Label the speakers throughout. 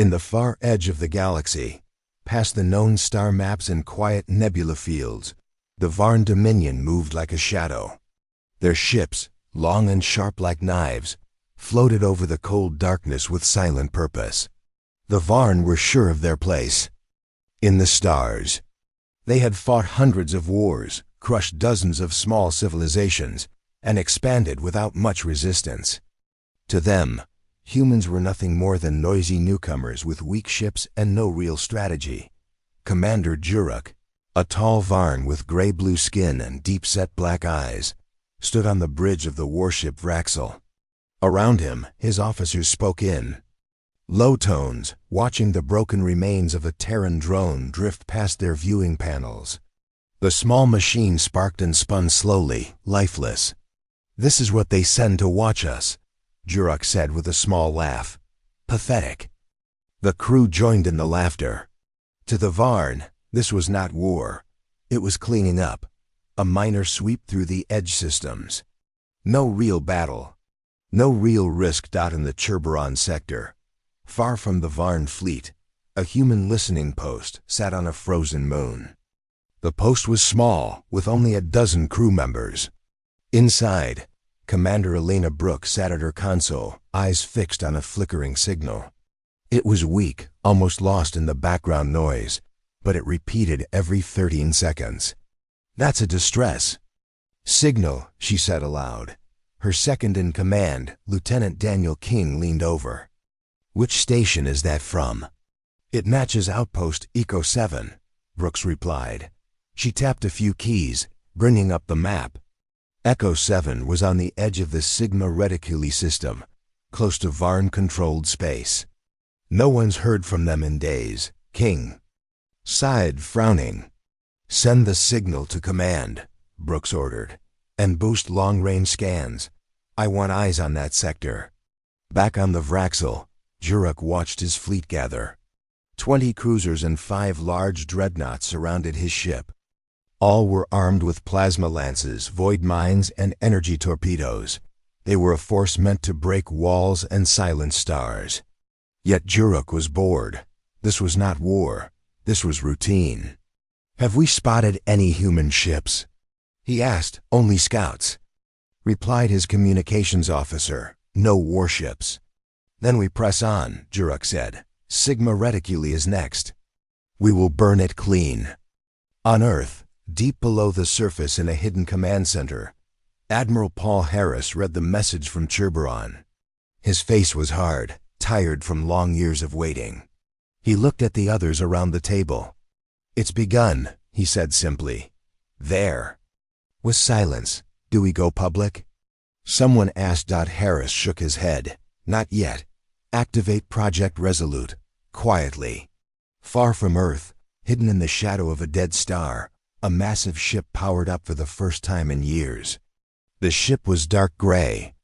Speaker 1: In the far edge of the galaxy, past the known star maps and quiet nebula fields, the Varn Dominion moved like a shadow. Their ships, long and sharp like knives, floated over the cold darkness with silent purpose. The Varn were sure of their place. In the stars. They had fought hundreds of wars, crushed dozens of small civilizations, and expanded without much resistance. To them, humans were nothing more than noisy newcomers with weak ships and no real strategy. Commander Juruk, a tall Varn with gray-blue skin and deep-set black eyes, stood on the bridge of the warship Vraxel. Around him, his officers spoke in low tones, watching the broken remains of a Terran drone drift past their viewing panels. The small machine sparked and spun slowly, lifeless. "This is what they send to watch us," Juruk said with a small laugh. "Pathetic." The crew joined in the laughter. To the Varn, this was not war. It was cleaning up, a minor sweep through the edge systems. No real battle. No real risk. In the Cherburon sector, far from the Varn fleet, a human listening post sat on a frozen moon. The post was small, with only a dozen crew members. Inside, Commander Elena Brooke sat at her console, eyes fixed on a flickering signal. It was weak, almost lost in the background noise, but it repeated every 13 seconds. "That's a distress signal," she said aloud. Her second-in-command, Lieutenant Daniel King, leaned over. "Which station is that from?" "It matches Outpost Eco 7, Brooks replied. She tapped a few keys, bringing up the map. Echo 7 was on the edge of the Sigma Reticuli system, close to Varn-controlled space. "No one's heard from them in days," King sighed, frowning. "Send the signal to command," Brooks ordered, "and boost long-range scans. I want eyes on that sector." Back on the Vraxel, Juruk watched his fleet gather. 20 cruisers and 5 large dreadnoughts surrounded his ship. All were armed with plasma lances, void mines, and energy torpedoes. They were a force meant to break walls and silence stars. Yet Juruk was bored. This was not war. This was routine. "Have we spotted any human ships?" he asked. "Only scouts," replied his communications officer. "No warships." "Then we press on," Juruk said. "Sigma Reticuli is next. We will burn it clean." On Earth, deep below the surface in a hidden command center, Admiral Paul Harris read the message from Cherburon. His face was hard, tired from long years of waiting. He looked at the others around the table. "It's begun," he said simply. "There." Was silence. "Do we go public?" Someone asked. Harris shook his head. "Not yet. Activate Project Resolute." Quietly. Far from Earth, hidden in the shadow of a dead star, a massive ship powered up for the first time in years. The ship was dark gray,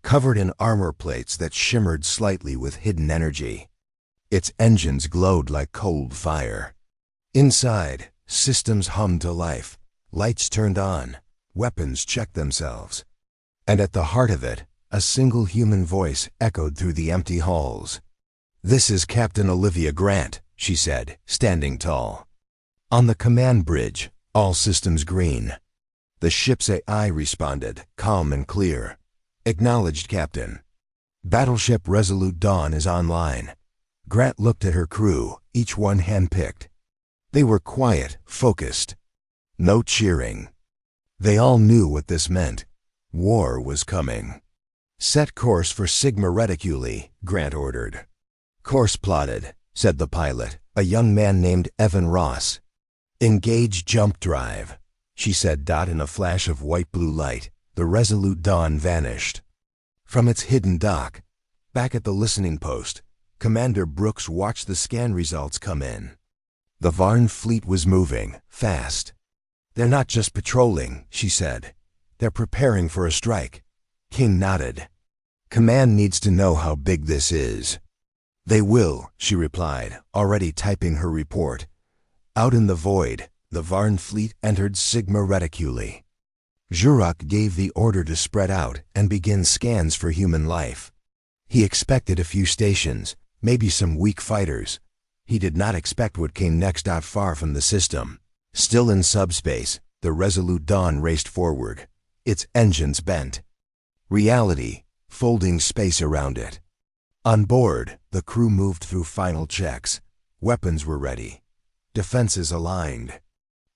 Speaker 1: covered in armor plates that shimmered slightly with hidden energy. Its engines glowed like cold fire. Inside, systems hummed to life, lights turned on, weapons checked themselves. And at the heart of it, a single human voice echoed through the empty halls. "This is Captain Olivia Grant," she said, standing tall. On the command bridge, all systems green. The ship's AI responded, calm and clear. "Acknowledged, Captain. Battleship Resolute Dawn is online." Grant looked at her crew, each one handpicked. They were quiet, focused. No cheering. They all knew what this meant. War was coming. "Set course for Sigma Reticuli," Grant ordered. "Course plotted," said the pilot, a young man named Evan Ross. "Engage jump drive," she said. In a flash of white-blue light, the Resolute Dawn vanished. From its hidden dock, back at the listening post, Commander Brooks watched the scan results come in. The Varn fleet was moving, fast. "They're not just patrolling," she said. "They're preparing for a strike." King nodded. "Command needs to know how big this is." "They will," she replied, already typing her report. Out in the void, the Varn fleet entered Sigma Reticuli. Juruk gave the order to spread out and begin scans for human life. He expected a few stations, then a few more. Maybe some weak fighters. He did not expect what came next. Far from the system, still in subspace, the Resolute Dawn raced forward, its engines bent. Reality, folding space around it. On board, the crew moved through final checks. Weapons were ready. Defenses aligned.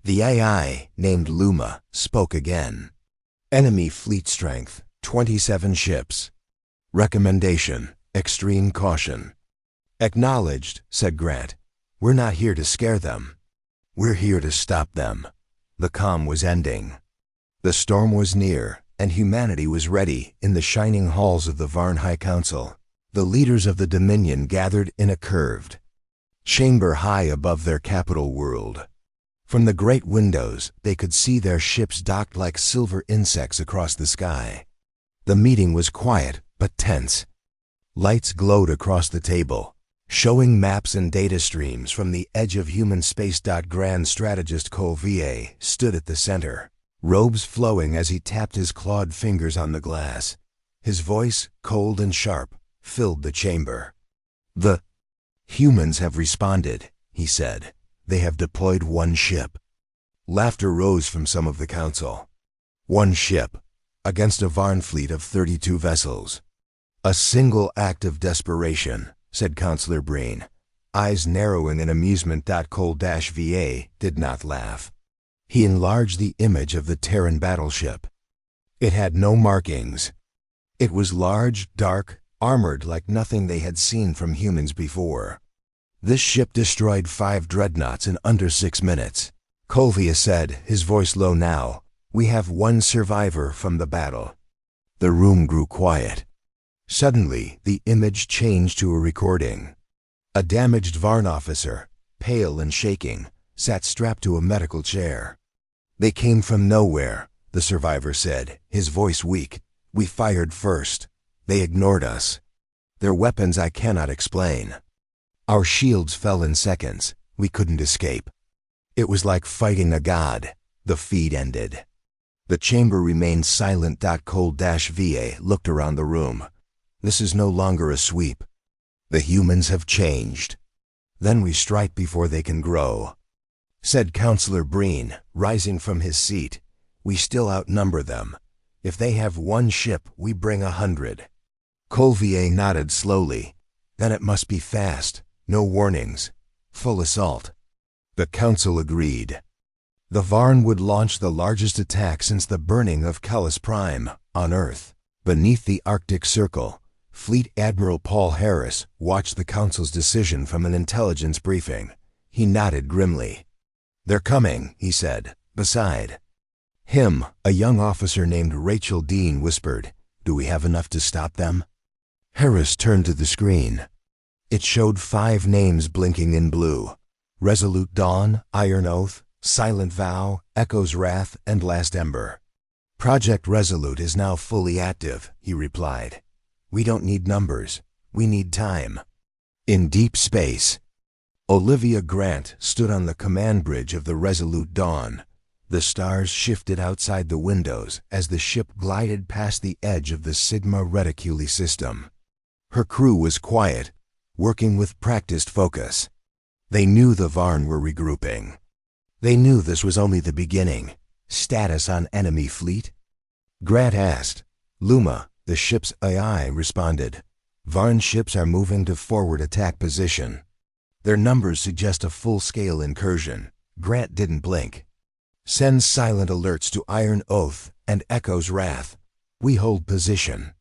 Speaker 1: The AI, named Luma, spoke again. Enemy fleet strength, 27 ships. Recommendation, extreme caution. Acknowledged, said Grant. We're not here to scare them. We're here to stop them. The calm was ending. The storm was near, and humanity was ready. In the shining halls of the Varn High Council, the leaders of the Dominion gathered in a curved chamber high above their capital world. From the great windows, they could see their ships docked like silver insects across the sky. The meeting was quiet, but tense. Lights glowed across the table, showing maps and data streams from the edge of human space. Grand Strategist Colvier stood at the center, robes flowing as he tapped his clawed fingers on the glass. His voice, cold and sharp, filled the chamber. The humans have responded, he said. They have deployed one ship. Laughter rose from some of the council. One ship, against a Varn fleet of 32 vessels. A single act of desperation, said Counselor Breen, eyes narrowing in amusement. Col-VA did not laugh. He enlarged the image of the Terran battleship. It had no markings. It was large, dark, armored like nothing they had seen from humans before. This ship destroyed 5 dreadnoughts in under 6 minutes. Colvia said, his voice low now. We have one survivor from the battle. The room grew quiet. Suddenly, the image changed to a recording. A damaged Varn officer, pale and shaking, sat strapped to a medical chair. They came from nowhere, the survivor said, his voice weak. We fired first. They ignored us. Their weapons I cannot explain. Our shields fell in seconds. We couldn't escape. It was like fighting a god. The feed ended. The chamber remained silent. Col-VA looked around the room. This is no longer a sweep. The humans have changed. Then we strike before they can grow, said Counselor Breen, rising from his seat. We still outnumber them. If they have one ship, we bring 100. Colvier nodded slowly. Then it must be fast. No warnings. Full assault. The council agreed. The Varn would launch the largest attack since the burning of Callus Prime on Earth. Beneath the Arctic Circle, Fleet Admiral Paul Harris watched the council's decision from an intelligence briefing. He nodded grimly. They're coming, he said. Beside him, a young officer named Rachel Dean whispered, Do we have enough to stop them? Harris turned to the screen. It showed 5 names blinking in blue. Resolute Dawn, Iron Oath, Silent Vow, Echo's Wrath, and Last Ember. Project Resolute is now fully active, he replied. We don't need numbers. We need time. In deep space, Olivia Grant stood on the command bridge of the Resolute Dawn. The stars shifted outside the windows as the ship glided past the edge of the Sigma Reticuli system. Her crew was quiet, working with practiced focus. They knew the Varn were regrouping. They knew this was only the beginning. Status on enemy fleet? Grant asked. Luma, the ship's AI, responded. Varn ships are moving to forward attack position. Their numbers suggest a full-scale incursion. Grant didn't blink. Send silent alerts to Iron Oath and Echo's Wrath. We hold position.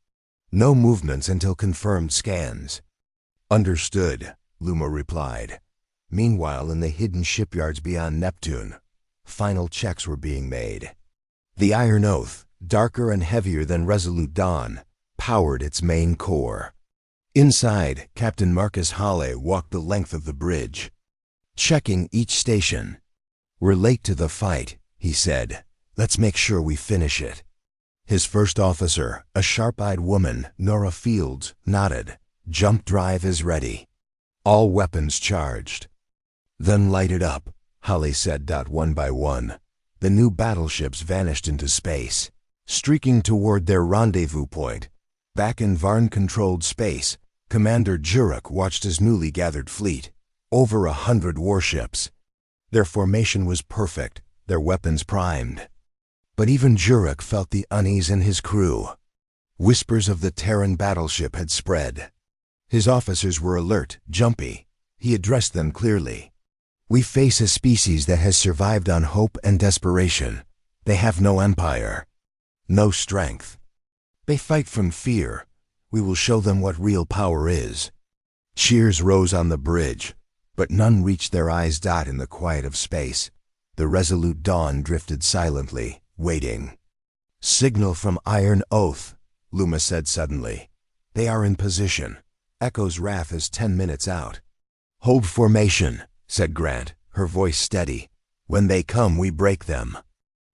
Speaker 1: No movements until confirmed scans. Understood, Luma replied. Meanwhile, in the hidden shipyards beyond Neptune, final checks were being made. The Iron Oath, darker and heavier than Resolute Dawn, powered its main core. Inside, Captain Marcus Halle walked the length of the bridge, checking each station. We're late to the fight, he said. Let's make sure we finish it. His first officer, a sharp-eyed woman, Nora Fields, nodded. Jump drive is ready. All weapons charged. Then light it up, Halle said. One by one, the new battleships vanished into space, streaking toward their rendezvous point. Back in Varn-controlled space, Commander Jurek watched his newly gathered fleet, over 100 warships. Their formation was perfect, their weapons primed. But even Jurek felt the unease in his crew. Whispers of the Terran battleship had spread. His officers were alert, jumpy. He addressed them clearly. "We face a species that has survived on hope and desperation. They have no empire, no strength. They fight from fear. We will show them what real power is." Cheers rose on the bridge, but none reached their eyes. In the quiet of space, the resolute Dawn drifted silently, waiting. "Signal from Iron Oath," Luma said suddenly. "They are in position. Echo's wrath is 10 minutes out." "Hold formation," said Grant, her voice steady. "When they come, we break them."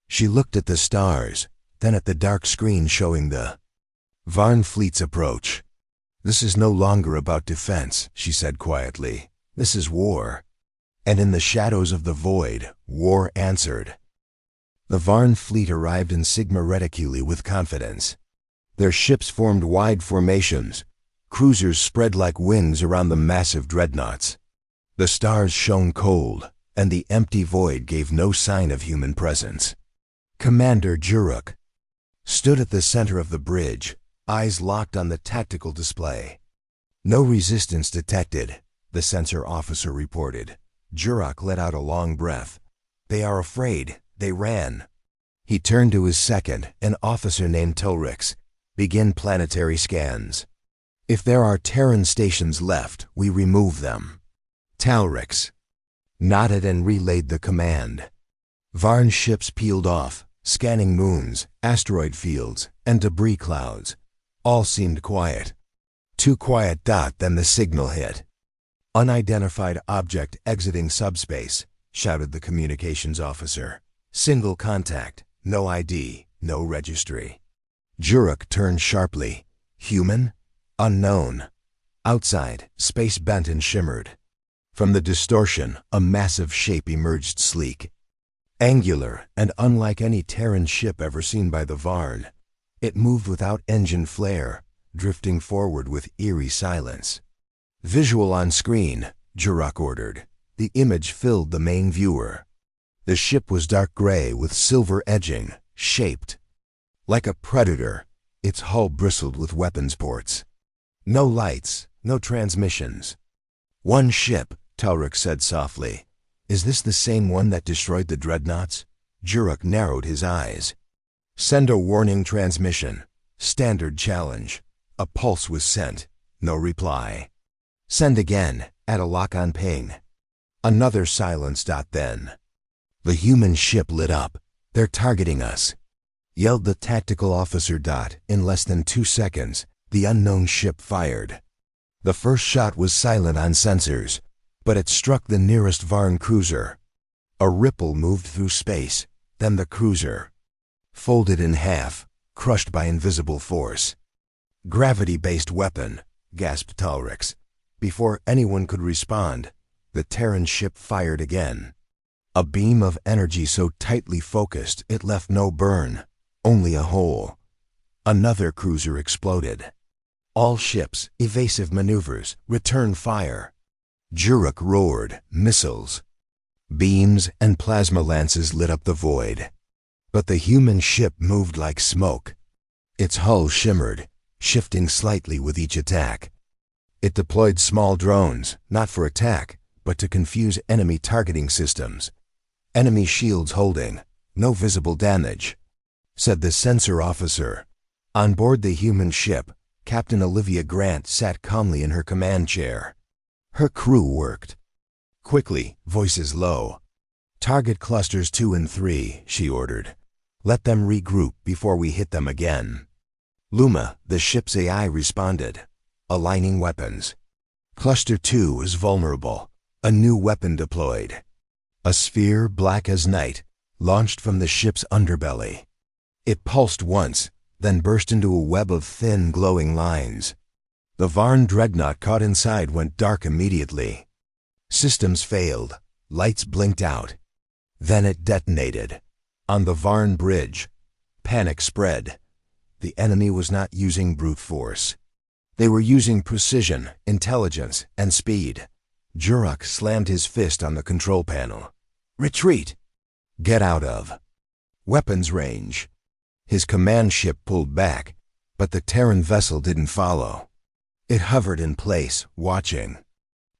Speaker 1: She looked at the stars, then at the dark screen showing the Varn fleet's approach. "This is no longer about defense," she said quietly. "This is war." And in the shadows of the void, war answered. The Varn fleet arrived in Sigma Reticuli with confidence. Their ships formed wide formations. Cruisers spread like wings around the massive dreadnoughts. The stars shone cold, and the empty void gave no sign of human presence. Commander Jurek stood at the center of the bridge, eyes locked on the tactical display. "No resistance detected," the sensor officer reported. Jurek let out a long breath. "They are afraid. They ran." He turned to his second, an officer named Tulrix. "Begin planetary scans. If there are Terran stations left, we remove them." Talrix nodded and relayed the command. Varn ships peeled off, scanning moons, asteroid fields, and debris clouds. All seemed quiet. Too quiet. Then the signal hit. "Unidentified object exiting subspace," shouted the communications officer. "Single contact, no ID, no registry." Jurek turned sharply. "Human? Unknown." Outside, space bent and shimmered. From the distortion, a massive shape emerged sleek. Angular and unlike any Terran ship ever seen by the Varn. It moved without engine flare, drifting forward with eerie silence. "Visual on screen," Jurek ordered. The image filled the main viewer. The ship was dark gray with silver edging, shaped like a predator. Its hull bristled with weapons ports. No lights, no transmissions. "One ship," Talrix said softly. "Is this the same one that destroyed the dreadnoughts?" Jurek narrowed his eyes. "Send a warning transmission. Standard challenge." A pulse was sent. No reply. "Send again. Add a lock-on ping." Another silence. Then the human ship lit up. "They're targeting us," yelled the tactical officer. In less than 2 seconds, the unknown ship fired. The first shot was silent on sensors, but it struck the nearest Varn cruiser. A ripple moved through space, then the cruiser folded in half, crushed by invisible force. "Gravity-based weapon," gasped Talrix. Before anyone could respond, the Terran ship fired again. A beam of energy so tightly focused it left no burn, only a hole. Another cruiser exploded. "All ships, evasive maneuvers, return fire." Jurek roared, missiles. Beams and plasma lances lit up the void. But the human ship moved like smoke. Its hull shimmered, shifting slightly with each attack. It deployed small drones, not for attack, but to confuse enemy targeting systems. "Enemy shields holding, no visible damage," said the sensor officer. On board the human ship, Captain Olivia Grant sat calmly in her command chair. Her crew worked quickly, voices low. "Target clusters 2 and 3, she ordered. "Let them regroup before we hit them again." Luma, the ship's AI, responded, aligning weapons. "Cluster 2 is vulnerable. A new weapon deployed." A sphere black as night launched from the ship's underbelly. It pulsed once, then burst into a web of thin, glowing lines. The Varn dreadnought caught inside went dark immediately. Systems failed. Lights blinked out. Then it detonated. On the Varn bridge, panic spread. The enemy was not using brute force. They were using precision, intelligence, and speed. Jurok slammed his fist on the control panel. Retreat! Get out of weapons range. His command ship pulled back, but the Terran vessel didn't follow. It hovered in place, watching.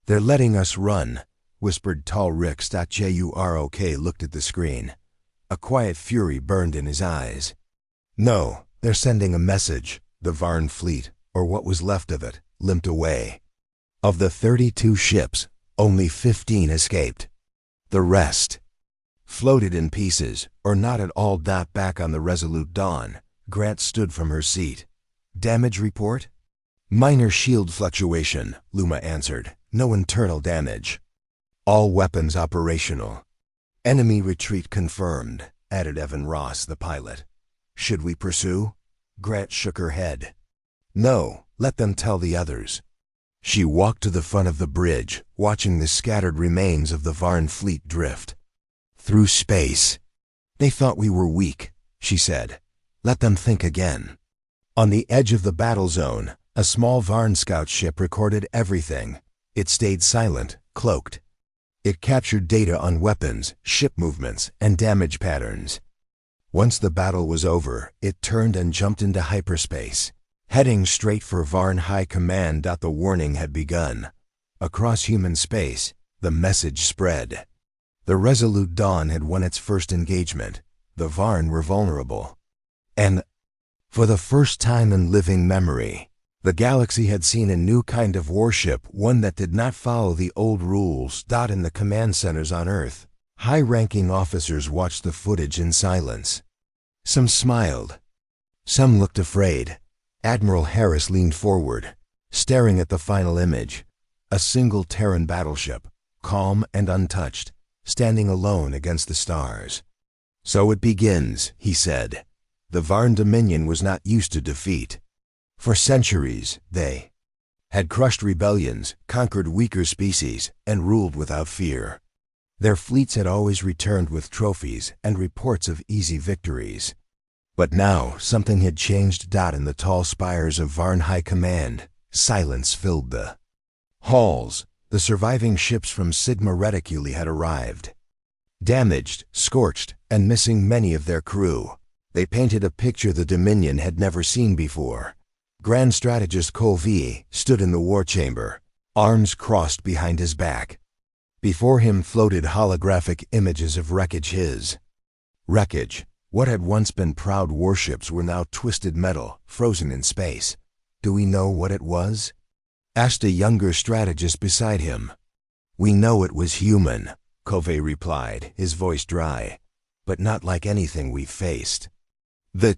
Speaker 1: They're letting us run, whispered tall Rix. Jurok looked at the screen. A quiet fury burned in his eyes. No, they're sending a message. The Varn fleet, or what was left of it, limped away. Of the 32 ships, only 15 escaped. The rest floated in pieces, or not at all. Back on the Resolute Dawn, Grant stood from her seat. Damage report? Minor shield fluctuation, Luma answered. No internal damage. All weapons operational. Enemy retreat confirmed, added Evan Ross, the pilot. Should we pursue? Grant shook her head. No, let them tell the others. She walked to the front of the bridge, watching the scattered remains of the Varn fleet drift through space. They thought we were weak, she said. Let them think again. On the edge of the battle zone, a small Varn scout ship recorded everything. It stayed silent, cloaked. It captured data on weapons, ship movements, and damage patterns. Once the battle was over, it turned and jumped into hyperspace, heading straight for Varn High Command. The warning had begun. Across human space, the message spread. The Resolute Dawn had won its first engagement. The Varn were vulnerable. And, for the first time in living memory, the galaxy had seen a new kind of warship, one that did not follow the old rules. In the command centers on Earth, high-ranking officers watched the footage in silence. Some smiled. Some looked afraid. Admiral Harris leaned forward, staring at the final image. A single Terran battleship, calm and untouched, standing alone against the stars. So it begins, he said. The Varn Dominion was not used to defeat. For centuries, they had crushed rebellions, conquered weaker species, and ruled without fear. Their fleets had always returned with trophies and reports of easy victories. But now something had changed. In the tall spires of Varn High Command, silence filled the halls. The surviving ships from Sigma Reticuli had arrived. Damaged, scorched, and missing many of their crew, they painted a picture the Dominion had never seen before. Grand Strategist Colville stood in the war chamber, arms crossed behind his back. Before him floated holographic images of wreckage. His wreckage, what had once been proud warships, were now twisted metal, frozen in space. Do we know what it was? Asked a younger strategist beside him. We know it was human, Colville replied, his voice dry, but not like anything we've faced. The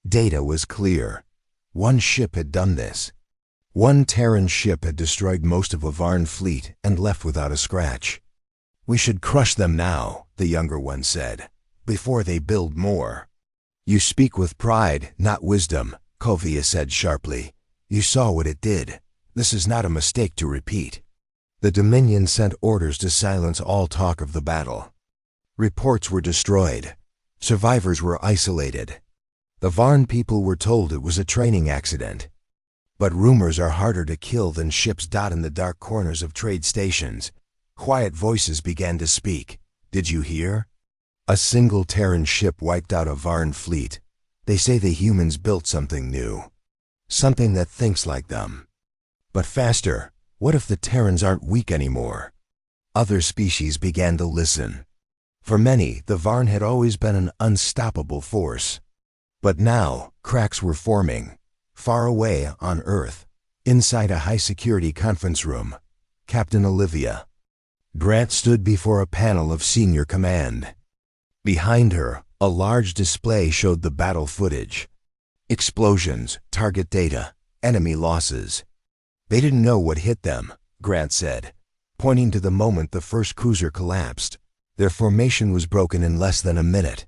Speaker 1: data was clear. One ship had done this. One Terran ship had destroyed most of a Varn fleet and left without a scratch. We should crush them now, the younger one said, before they build more. You speak with pride, not wisdom, Colville said sharply. You saw what it did. This is not a mistake to repeat. The Dominion sent orders to silence all talk of the battle. Reports were destroyed. Survivors were isolated. The Varn people were told it was a training accident. But rumors are harder to kill than ships. In the dark corners of trade stations, quiet voices began to speak. Did you hear? A single Terran ship wiped out a Varn fleet. They say the humans built something new. Something that thinks like them. But faster. What if the Terrans aren't weak anymore? Other species began to listen. For many, the Varn had always been an unstoppable force. But now, cracks were forming. Far away on Earth, inside a high-security conference room, Captain Olivia Grant stood before a panel of senior command. Behind her, a large display showed the battle footage. Explosions, target data, enemy losses. They didn't know what hit them, Grant said, pointing to the moment the first cruiser collapsed. Their formation was broken in less than a minute.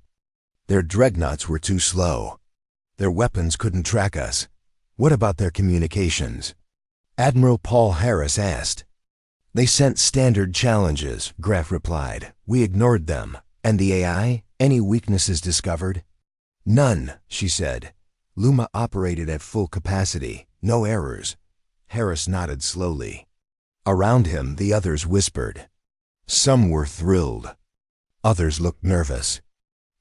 Speaker 1: Their dreadnoughts were too slow. Their weapons couldn't track us. What about their communications? Admiral Paul Harris asked. They sent standard challenges, Grant replied. We ignored them. And the AI? Any weaknesses discovered? None, she said. Luma operated at full capacity. No errors. Harris nodded slowly. Around him, the others whispered. Some were thrilled. Others looked nervous.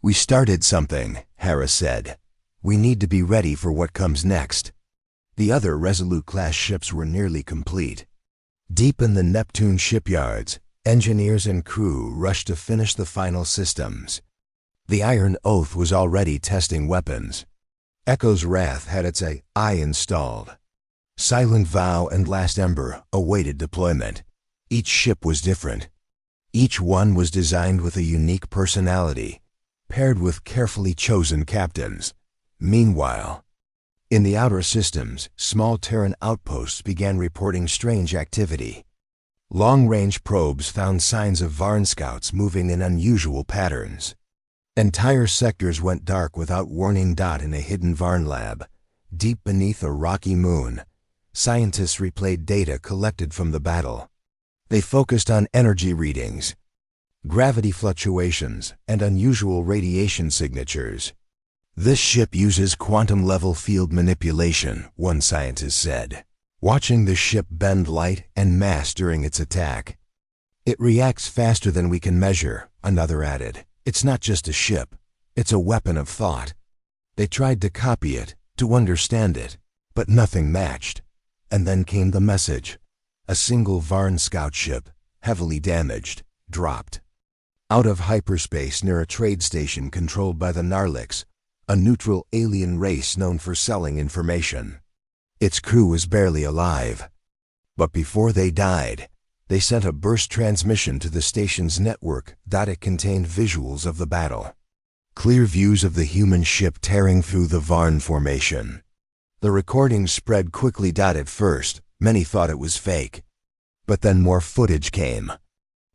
Speaker 1: We started something, Harris said. We need to be ready for what comes next. The other Resolute-class ships were nearly complete. Deep in the Neptune shipyards, engineers and crew rushed to finish the final systems. The Iron Oath was already testing weapons. Echo's Wrath had its AI installed. Silent Vow and Last Ember awaited deployment. Each ship was different. Each one was designed with a unique personality, paired with carefully chosen captains. Meanwhile, in the outer systems, small Terran outposts began reporting strange activity. Long-range probes found signs of Varn scouts moving in unusual patterns. Entire sectors went dark without warning. In a hidden Varn lab, deep beneath a rocky moon, scientists replayed data collected from the battle. They focused on energy readings, gravity fluctuations, and unusual radiation signatures. This ship uses quantum-level field manipulation, one scientist said, watching the ship bend light and mass during its attack. It reacts faster than we can measure, another added. It's not just a ship, it's a weapon of thought. They tried to copy it, to understand it, but nothing matched. And then came the message. A single Varn scout ship, heavily damaged, dropped. Out of hyperspace near a trade station controlled by the Narliks, a neutral alien race known for selling information. Its crew was barely alive. But before they died, they sent a burst transmission to the station's network. It contained visuals of the battle. Clear views of the human ship tearing through the Varn formation. The recording spread quickly. At first, many thought it was fake. But then more footage came.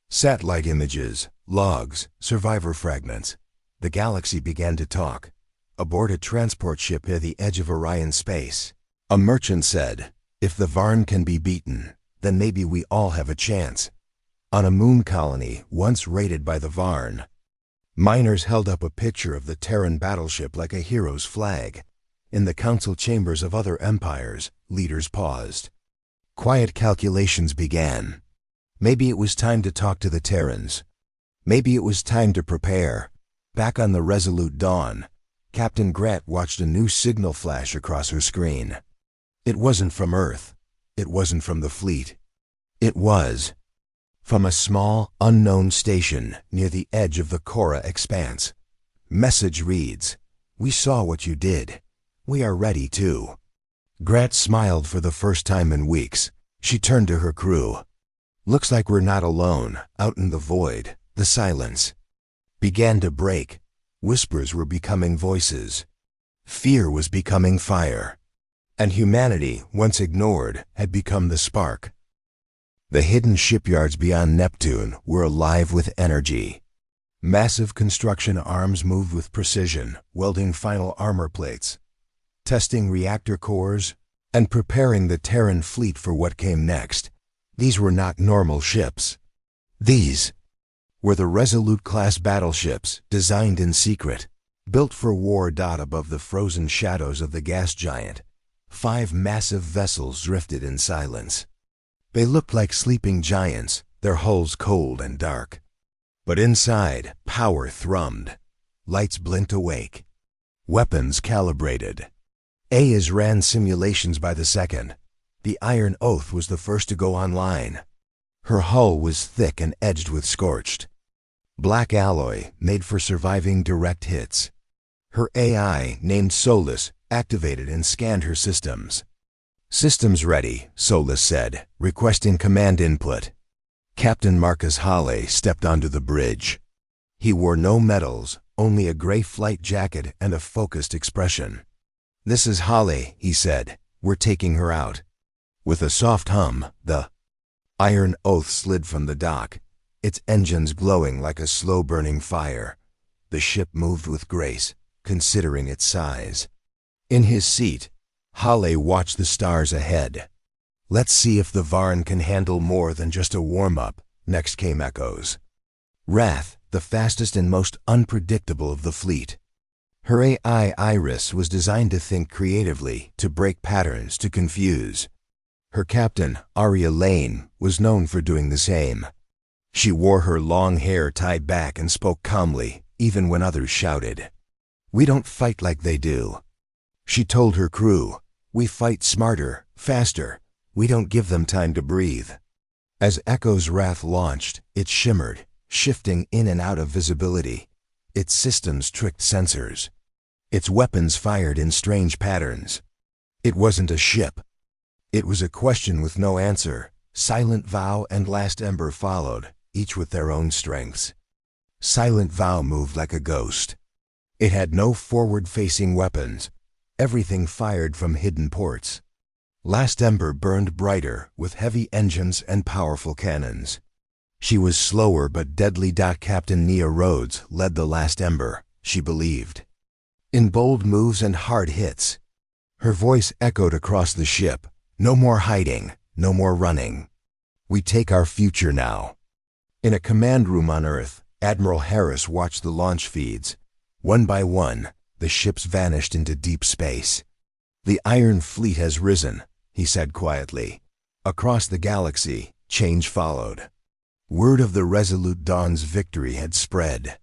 Speaker 1: Satellite images, logs, survivor fragments. The galaxy began to talk. Aboard a transport ship near the edge of Orion space, a merchant said, "If the Varn can be beaten, then maybe we all have a chance." On a moon colony once raided by the Varn, miners held up a picture of the Terran battleship like a hero's flag. In the council chambers of other empires, leaders paused. Quiet calculations began. Maybe it was time to talk to the Terrans. Maybe it was time to prepare. Back on the Resolute Dawn, Captain Grat watched a new signal flash across her screen. It wasn't from Earth. It wasn't from the fleet. It was from a small, unknown station near the edge of the Cora expanse. Message reads, "We saw what you did. We are ready too." Grat smiled for the first time in weeks. She turned to her crew. "Looks like we're not alone." Out in the void, the silence began to break. Whispers were becoming voices. Fear was becoming fire. And humanity, once ignored, had become the spark. The hidden shipyards beyond Neptune were alive with energy. Massive construction arms moved with precision, welding final armor plates, testing reactor cores, and preparing the Terran fleet for what came next. These were not normal ships. These were the Resolute-class battleships, designed in secret, built for war. Above the frozen shadows of the gas giant, 5 massive vessels drifted in silence. They looked like sleeping giants, their hulls cold and dark. But inside, power thrummed. Lights blinked awake. Weapons calibrated. AIs ran simulations by the second. The Iron Oath was the first to go online. Her hull was thick and edged with scorched black alloy made for surviving direct hits. Her AI, named Solus, activated and scanned her systems. "Systems ready," Solus said, requesting command input. Captain Marcus Hale stepped onto the bridge. He wore no medals, only a gray flight jacket and a focused expression. "This is Hale," he said. "We're taking her out." With a soft hum, the Iron Oath slid from the dock, its engines glowing like a slow-burning fire. The ship moved with grace, considering its size. In his seat, Hale watched the stars ahead. "Let's see if the Varn can handle more than just a warm-up." Next came echoes. Wrath, the fastest and most unpredictable of the fleet. Her AI Iris was designed to think creatively, to break patterns, to confuse. Her captain, Arya Lane, was known for doing the same. She wore her long hair tied back and spoke calmly, even when others shouted. "We don't fight like they do." She told her crew, "We fight smarter, faster. We don't give them time to breathe." As Echo's Wrath launched, it shimmered, shifting in and out of visibility. Its systems tricked sensors. Its weapons fired in strange patterns. It wasn't a ship. It was a question with no answer. Silent Vow and Last Ember followed, each with their own strengths. Silent Vow moved like a ghost. It had no forward-facing weapons. Everything fired from hidden ports. Last Ember burned brighter, with heavy engines and powerful cannons. She was slower but deadly. Captain Nia Rhodes led the Last Ember, she believed. In bold moves and hard hits. Her voice echoed across the ship. "No more hiding, no more running. We take our future now." In a command room on Earth, Admiral Harris watched the launch feeds. One by one, the ships vanished into deep space. "The Iron Fleet has risen," he said quietly. Across the galaxy, change followed. Word of the Resolute Dawn's victory had spread.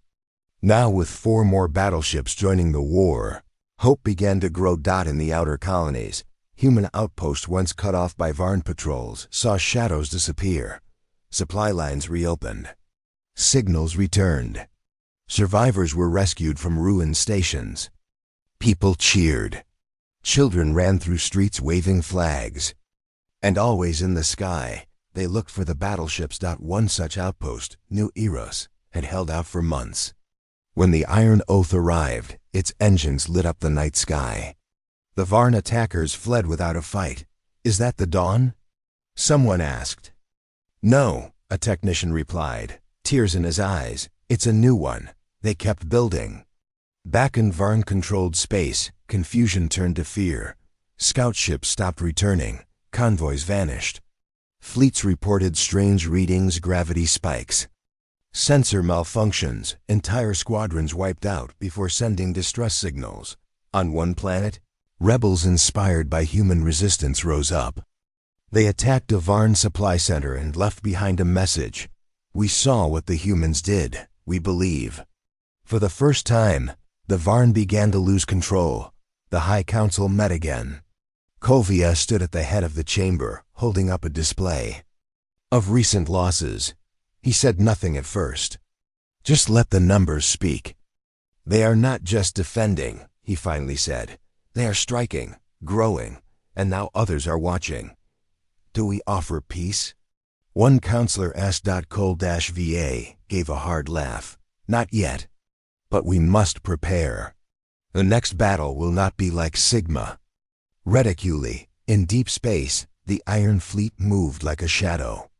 Speaker 1: Now, with 4 more battleships joining the war, hope began to grow. In the outer colonies, human outposts once cut off by Varn patrols saw shadows disappear. Supply lines reopened. Signals returned. Survivors were rescued from ruined stations. People cheered. Children ran through streets waving flags. And always in the sky, they looked for the battleships. One such outpost, New Eros, had held out for months. When the Iron Oath arrived, its engines lit up the night sky. The Varn attackers fled without a fight. "Is that the Dawn?" someone asked. "No," a technician replied, tears in his eyes. "It's a new one. They kept building." Back in Varn-controlled space, confusion turned to fear. Scout ships stopped returning. Convoys vanished. Fleets reported strange readings, gravity spikes. Sensor malfunctions, entire squadrons wiped out before sending distress signals. On one planet, rebels inspired by human resistance rose up. They attacked a Varn supply center and left behind a message. "We saw what the humans did, we believe." For the first time, the Varn began to lose control. The High Council met again. Kovia stood at the head of the chamber, holding up a display. Of recent losses, he said nothing at first. "Just let the numbers speak." "They are not just defending," he finally said. "They are striking, growing, and now others are watching." "Do we offer peace?" One counselor asked. Cole-VA gave a hard laugh. "Not yet. But we must prepare. The next battle will not be like Sigma." Reticuli, in deep space, the Iron Fleet moved like a shadow.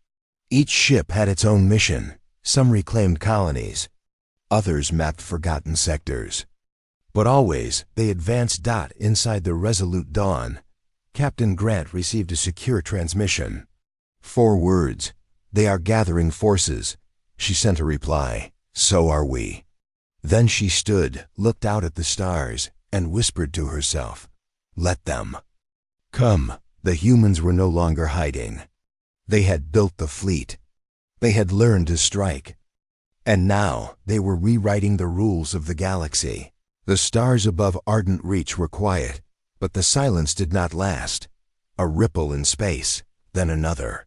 Speaker 1: Each ship had its own mission. Some reclaimed colonies. Others mapped forgotten sectors. But always, they advanced. Inside the Resolute Dawn, Captain Grant received a secure transmission. 4 words. "They are gathering forces." She sent a reply. "So are we." Then she stood, looked out at the stars, and whispered to herself, "Let them come." The humans were no longer hiding. They had built the fleet. They had learned to strike. And now they were rewriting the rules of the galaxy. The stars above Ardent Reach were quiet, but the silence did not last. A ripple in space, then another.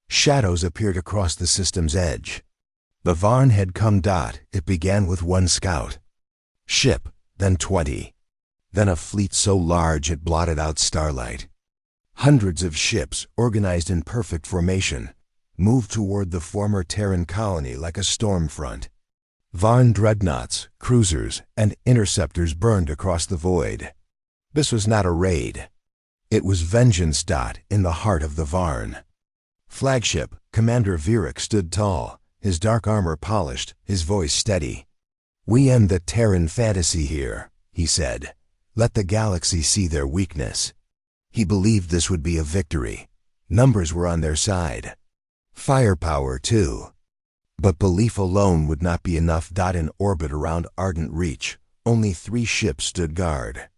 Speaker 1: Shadows appeared across the system's edge. The Varn had come. It began with 1 scout ship, then 20. Then a fleet so large it blotted out starlight. Hundreds of ships, organized in perfect formation, moved toward the former Terran colony like a storm front. Varn dreadnoughts, cruisers, and interceptors burned across the void. This was not a raid. It was vengeance. In the heart of the Varn. Flagship, Commander Virak stood tall, his dark armor polished, his voice steady. "We end the Terran fantasy here," he said. "Let the galaxy see their weakness." He believed this would be a victory. Numbers were on their side. Firepower, too. But belief alone would not be enough. In orbit around Ardent Reach, only 3 ships stood guard.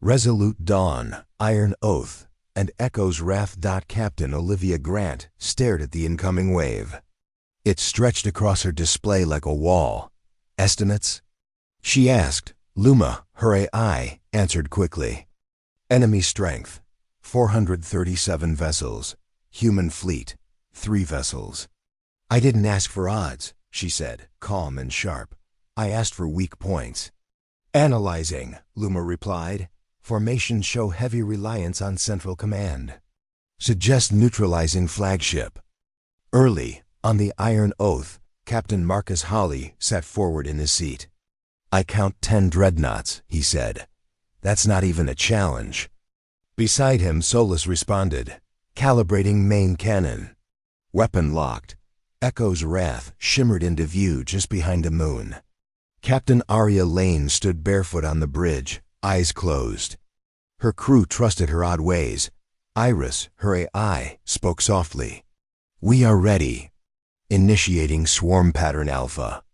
Speaker 1: Resolute Dawn, Iron Oath, and Echo's Wrath. Captain Olivia Grant stared at the incoming wave. It stretched across her display like a wall. Estimates? She asked. Luma, her AI, answered quickly. Enemy strength, 437 vessels. Human fleet, 3 vessels. I didn't ask for odds, she said, calm and sharp. I asked for weak points. Analyzing, Luma replied. Formations show heavy reliance on central command. Suggest neutralizing flagship. Early, on the Iron Oath, Captain Marcus Hawley sat forward in his seat. I count 10 dreadnoughts, he said. That's not even a challenge. Beside him, Solus responded, calibrating main cannon. Weapon locked. Echo's Wrath shimmered into view just behind a moon. Captain Arya Lane stood barefoot on the bridge, eyes closed. Her crew trusted her odd ways. Iris, her AI, spoke softly. We are ready. Initiating swarm pattern alpha.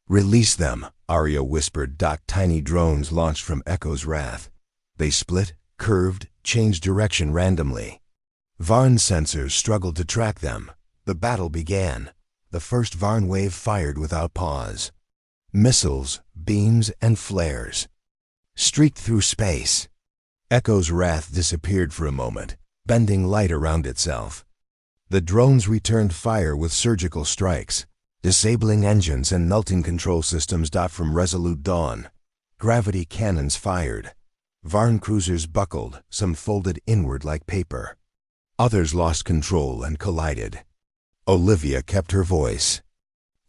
Speaker 1: Release them, Arya whispered. Tiny drones launched from Echo's Wrath. They split, curved, changed direction randomly. Varn sensors struggled to track them. The battle began. The first Varn wave fired without pause. Missiles, beams, and flares streaked through space. Echo's Wrath disappeared for a moment, bending light around itself. The drones returned fire with surgical strikes, disabling engines and nulting control systems. From Resolute Dawn, gravity cannons fired. Varn cruisers buckled, some folded inward like paper. Others lost control and collided. Olivia kept her voice.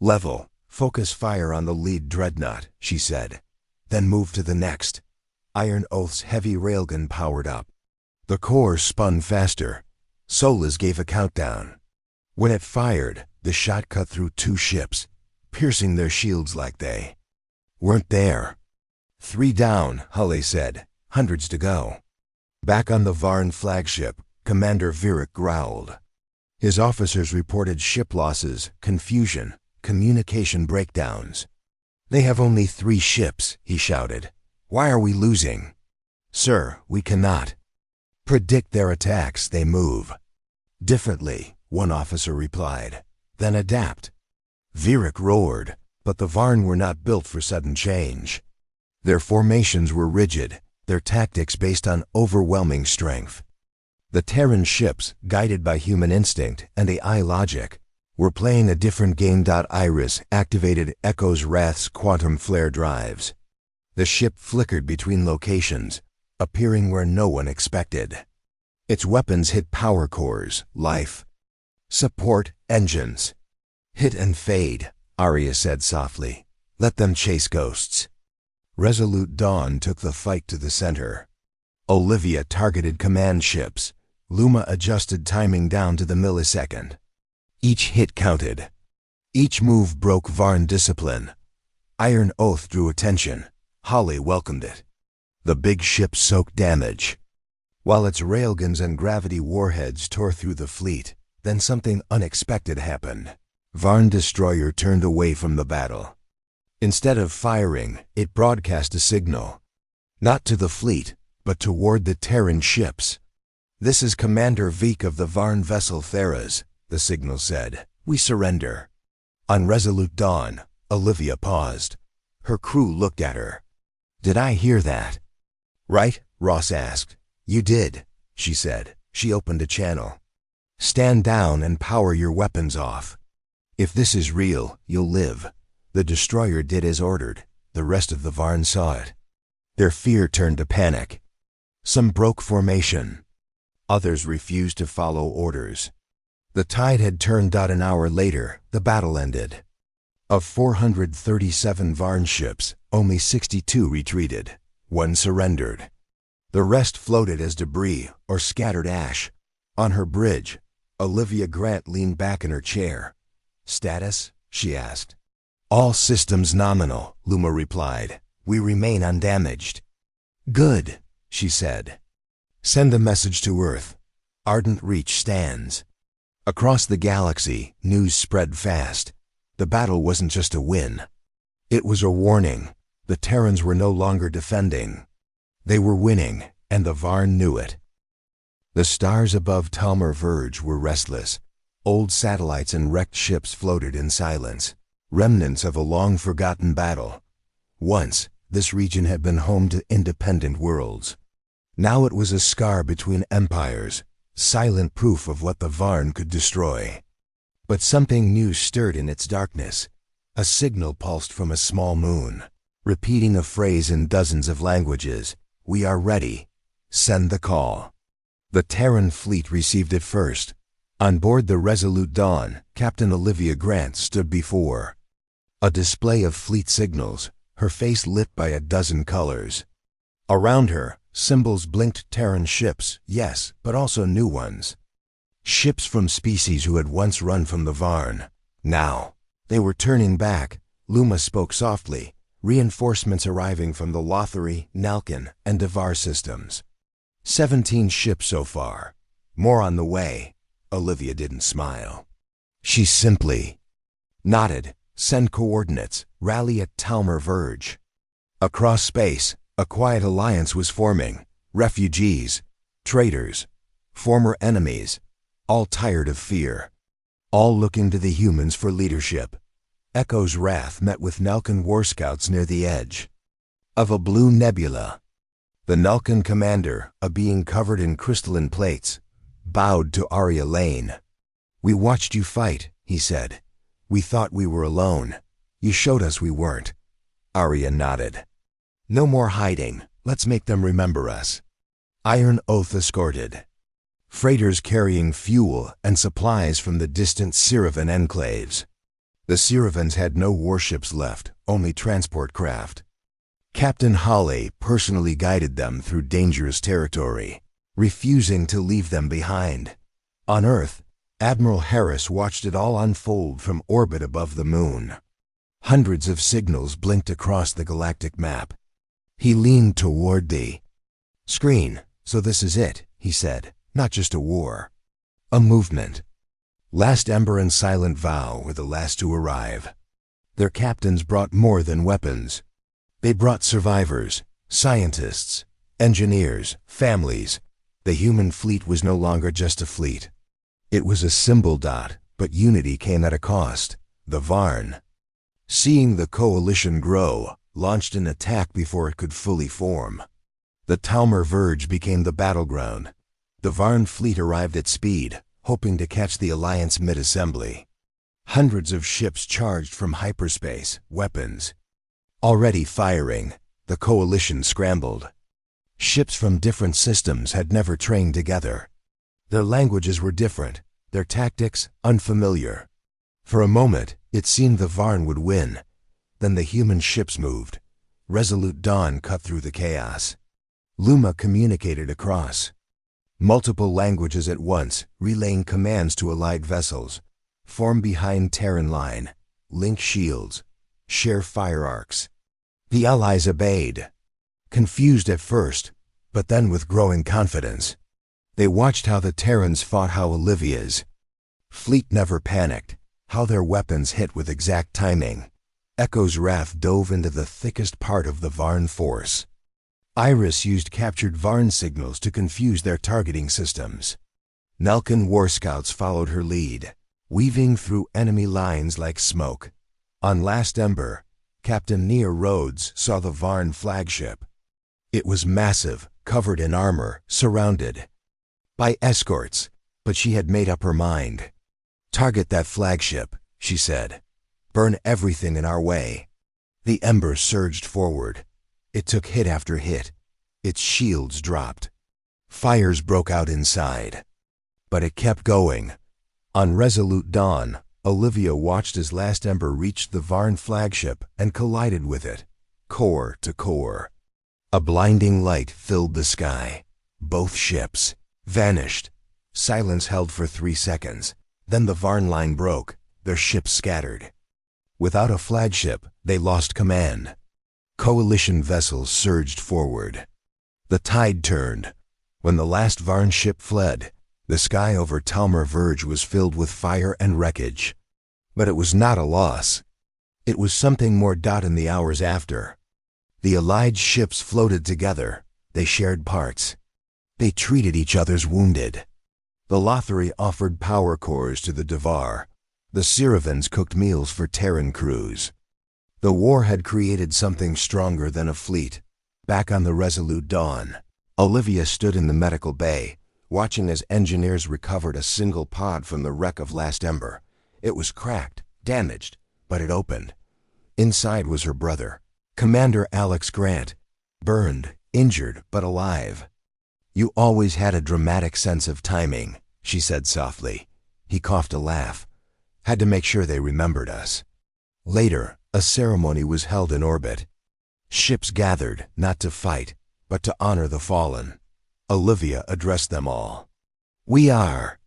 Speaker 1: Level, focus fire on the lead dreadnought, she said. Then move to the next. Iron Oath's heavy railgun powered up. The core spun faster. Solus gave a countdown. When it fired, the shot cut through 2 ships, piercing their shields like they weren't there. 3 down, Hulley said. Hundreds to go. Back on the Varn flagship, Commander Virik growled. His officers reported ship losses, confusion, communication breakdowns. They have only 3 ships, he shouted. Why are we losing? Sir, we cannot predict their attacks. They move differently, one officer replied. Then adapt. Virik roared, but the Varn were not built for sudden change. Their formations were rigid, their tactics based on overwhelming strength. The Terran ships, guided by human instinct and AI logic, were playing a different game. Iris activated Echo's Wrath's quantum flare drives. The ship flickered between locations, appearing where no one expected. Its weapons hit power cores, life support, engines. Hit and fade, Arya said softly. Let them chase ghosts. Resolute Dawn took the fight to the center. Olivia targeted command ships. Luma adjusted timing down to the millisecond. Each hit counted. Each move broke Varn discipline. Iron Oath drew attention. Hawley welcomed it. The big ship soaked damage, while its railguns and gravity warheads tore through the fleet. Then something unexpected happened. Varn destroyer turned away from the battle. Instead of firing, it broadcast a signal. Not to the fleet, but toward the Terran ships. This is Commander Vik of the Varn vessel Theras, the signal said. We surrender. On Resolute Dawn, Olivia paused. Her crew looked at her. Did I hear that? Right? Ross asked. You did, she said. She opened a channel. Stand down and power your weapons off. If this is real, you'll live. The destroyer did as ordered. The rest of the Varn saw it. Their fear turned to panic. Some broke formation. Others refused to follow orders. The tide had turned. An hour later, the battle ended. Of 437 Varn ships, only 62 retreated. 1 surrendered. The rest floated as debris or scattered ash. On her bridge, Olivia Grant leaned back in her chair. Status? She asked. All systems nominal, Luma replied. We remain undamaged. Good, she said. Send a message to Earth. Ardent Reach stands. Across the galaxy, news spread fast. The battle wasn't just a win. It was a warning. The Terrans were no longer defending. They were winning, and the Varn knew it. The stars above Talmor Verge were restless. Old satellites and wrecked ships floated in silence, remnants of a long-forgotten battle. Once, this region had been home to independent worlds. Now it was a scar between empires, silent proof of what the Varn could destroy. But something new stirred in its darkness. A signal pulsed from a small moon, repeating a phrase in dozens of languages. "We are ready. Send the call." The Terran fleet received it first. On board the Resolute Dawn, Captain Olivia Grant stood before a display of fleet signals, her face lit by a dozen colors. Around her, symbols blinked. Terran ships, yes, but also new ones. Ships from species who had once run from the Varn. Now, they were turning back. Luma spoke softly, reinforcements arriving from the Lothari, Nalkin, and Devar systems. 17 ships so far. More on the way. Olivia didn't smile. She simply nodded. Send coordinates. Rally at Talmor Verge. Across space, a quiet alliance was forming. Refugees, traitors, former enemies, all tired of fear. All looking to the humans for leadership. Echo's wrath met with Nalkin war scouts near the edge of a blue nebula. The Nalkin commander, a being covered in crystalline plates, bowed to Arya Lane. "We watched you fight," he said. "We thought we were alone. You showed us we weren't." Arya nodded. "No more hiding. Let's make them remember us." Iron Oath escorted freighters carrying fuel and supplies from the distant Ceravan enclaves. The Ceravans had no warships left, only transport craft. Captain Hawley personally guided them through dangerous territory, refusing to leave them behind. On Earth, Admiral Harris watched it all unfold from orbit above the moon. Hundreds of signals blinked across the galactic map. He leaned toward the screen. "So this is it," he said. "Not just a war. A movement." Last Ember and Silent Vow were the last to arrive. Their captains brought more than weapons. They brought survivors, scientists, engineers, families. The human fleet was no longer just a fleet. It was a symbol. But unity came at a cost. The Varn, seeing the coalition grow, launched an attack before it could fully form. The Talmor Verge became the battleground. The Varn fleet arrived at speed, hoping to catch the Alliance mid-assembly. Hundreds of ships charged from hyperspace, weapons already firing. The coalition scrambled. Ships from different systems had never trained together. Their languages were different, their tactics unfamiliar. For a moment, it seemed the Varn would win. Then the human ships moved. Resolute Dawn cut through the chaos. Luma communicated across multiple languages at once, relaying commands to allied vessels. Form behind Terran line. Link shields. Share fire arcs. The allies obeyed. Confused at first, but then with growing confidence. They watched how the Terrans fought, how Olivia's fleet never panicked, how their weapons hit with exact timing. Echo's wrath dove into the thickest part of the Varn force. Iris used captured Varn signals to confuse their targeting systems. Nalkin war scouts followed her lead, weaving through enemy lines like smoke. On Last Ember, Captain Nia Rhodes saw the Varn flagship. It was massive, covered in armor, surrounded by escorts, but she had made up her mind. "Target that flagship," she said. "Burn everything in our way." The Ember surged forward. It took hit after hit. Its shields dropped. Fires broke out inside. But it kept going. On Resolute Dawn, Olivia watched as Last Ember reached the Varn flagship and collided with it, core to core. A blinding light filled the sky. Both ships vanished. Silence held for 3 seconds. Then the Varn line broke. Their ships scattered. Without a flagship, they lost command. Coalition vessels surged forward. The tide turned. When the last Varn ship fled, the sky over Talmor Verge was filled with fire and wreckage. But it was not a loss. It was something more. In the hours after, the Allied ships floated together. They shared parts. They treated each other's wounded. The Lothari offered power cores to the Devar. The Ceravans cooked meals for Terran crews. The war had created something stronger than a fleet. Back on the Resolute Dawn, Olivia stood in the medical bay, watching as engineers recovered a single pod from the wreck of Last Ember. It was cracked, damaged, but it opened. Inside was her brother, Commander Alex Grant, burned, injured, but alive. "You always had a dramatic sense of timing," she said softly. He coughed a laugh. "Had to make sure they remembered us." Later, a ceremony was held in orbit. Ships gathered, not to fight, but to honor the fallen. Olivia addressed them all. "We are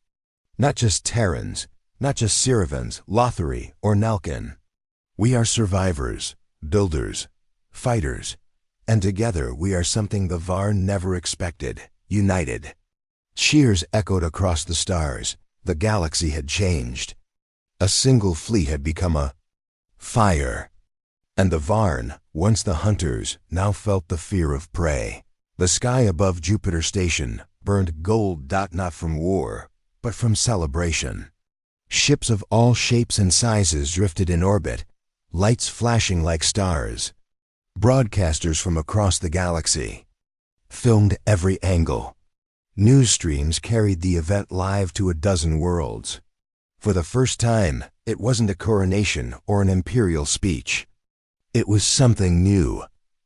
Speaker 1: not just Terrans, not just Ceravans, Lothari, or Nalkin. We are survivors, builders, fighters, and together we are something the Varn never expected, united." Cheers echoed across the stars. The galaxy had changed. A single fleet had become a fire. And the Varn, once the hunters, now felt the fear of prey. The sky above Jupiter Station burned gold, not from war, but from celebration. Ships of all shapes and sizes drifted in orbit, lights flashing like stars. Broadcasters from across the galaxy filmed every angle. News streams carried the event live to a dozen worlds. For the first time, it wasn't a coronation or an imperial speech. It was something new,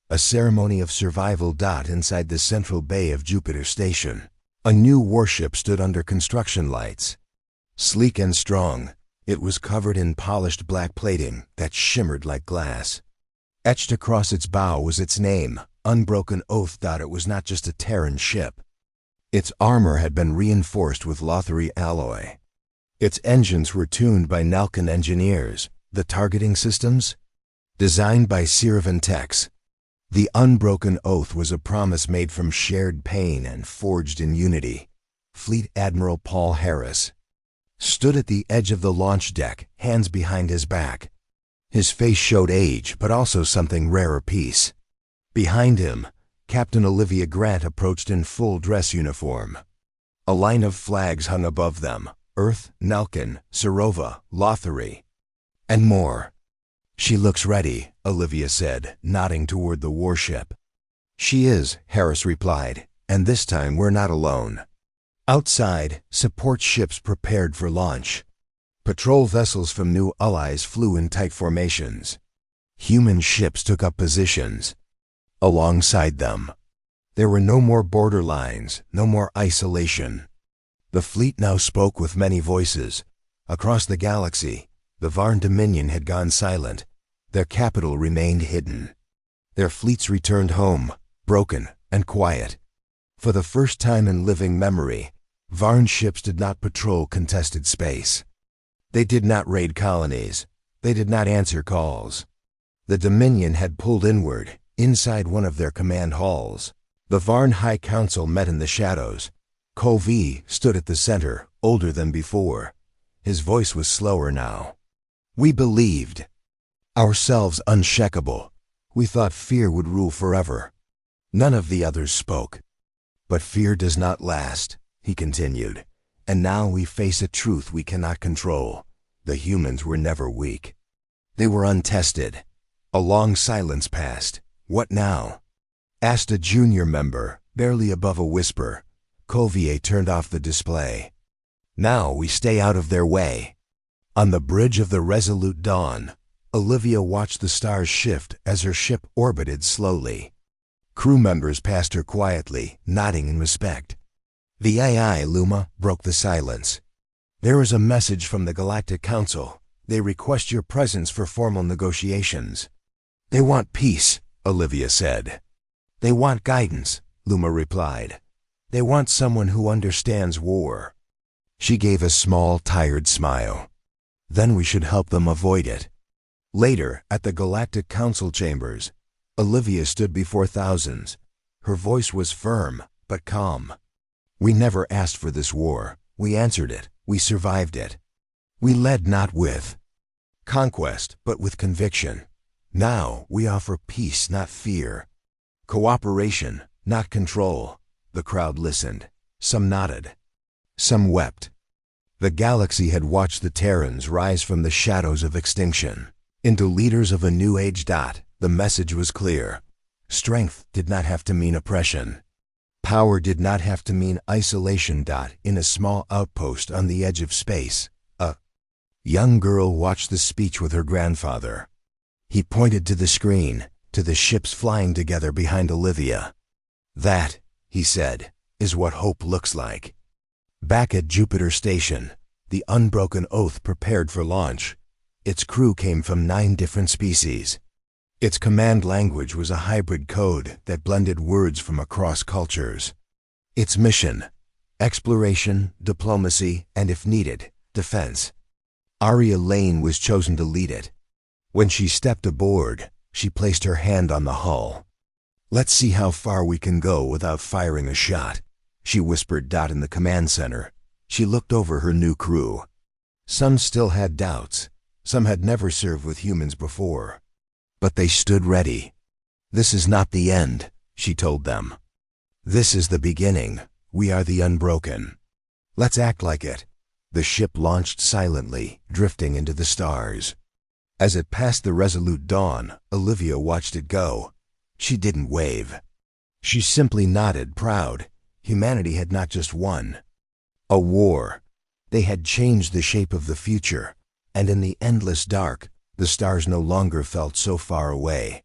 Speaker 1: a ceremony of survival. Inside the central bay of Jupiter Station, a new warship stood under construction lights. Sleek and strong, it was covered in polished black plating that shimmered like glass. Etched across its bow was its name, Unbroken Oath. It was not just a Terran ship. Its armor had been reinforced with Lothari alloy. Its engines were tuned by Nalkin engineers. The targeting systems? Designed by Ceravan techs. The Unbroken Oath was a promise made from shared pain and forged in unity. Fleet Admiral Paul Harris stood at the edge of the launch deck, hands behind his back. His face showed age, but also something rarer peace. Behind him, Captain Olivia Grant approached in full dress uniform. A line of flags hung above them: Earth, Nalkin, Serova, Lothari, and more. "She looks ready," Olivia said, nodding toward the warship. "She is," Harris replied, "and this time we're not alone." Outside, support ships prepared for launch. Patrol vessels from new allies flew in tight formations. Human ships took up positions alongside them. There were no more border lines, no more isolation. The fleet now spoke with many voices. Across the galaxy, the Varn Dominion had gone silent. Their capital remained hidden. Their fleets returned home, broken and quiet. For the first time in living memory, Varn ships did not patrol contested space. They did not raid colonies. They did not answer calls. The Dominion had pulled inward, inside one of their command halls. The Varn High Council met in the shadows. Kovi stood at the center, older than before. His voice was slower now. "We believed ourselves unshakable. We thought fear would rule forever." None of the others spoke. "But fear does not last," he continued. "And now we face a truth we cannot control. The humans were never weak. They were untested." A long silence passed. "What now?" asked a junior member, barely above a whisper. Colvier turned off the display. "Now we stay out of their way." On the bridge of the Resolute Dawn, Olivia watched the stars shift as her ship orbited slowly. Crew members passed her quietly, nodding in respect. "The AI, Luma," broke the silence. "There is a message from the Galactic Council. They request your presence for formal negotiations." "They want peace," Olivia said. "They want guidance," Luma replied. "They want someone who understands war." She gave a small, tired smile. "Then we should help them avoid it." Later, at the Galactic Council chambers, Olivia stood before thousands. Her voice was firm, but calm. "We never asked for this war. We answered it. We survived it. We led not with conquest, but with conviction. Now we offer peace, not fear. Cooperation, not control. The crowd listened. Some nodded. Some wept. The galaxy had watched the Terrans rise from the shadows of extinction into leaders of a new age. The message was clear. Strength did not have to mean oppression. Power did not have to mean isolation. In a small outpost on the edge of space, a young girl watched the speech with her grandfather. He pointed to the screen, to the ships flying together behind Olivia. "That," he said, "is what hope looks like." Back at Jupiter Station, the Unbroken Oath prepared for launch. Its crew came from 9 different species. Its command language was a hybrid code that blended words from across cultures. Its mission: exploration, diplomacy, and if needed, defense. Aria Lane was chosen to lead it. When she stepped aboard, she placed her hand on the hull. "Let's see how far we can go without firing a shot," she whispered. In the command center, she looked over her new crew. Some still had doubts. Some had never served with humans before. But they stood ready. "This is not the end," she told them. "This is the beginning. We are the Unbroken. Let's act like it." The ship launched silently, drifting into the stars. As it passed the Resolute Dawn, Olivia watched it go. She didn't wave. She simply nodded, proud. Humanity had not just won a war. They had changed the shape of the future, and in the endless dark, the stars no longer felt so far away.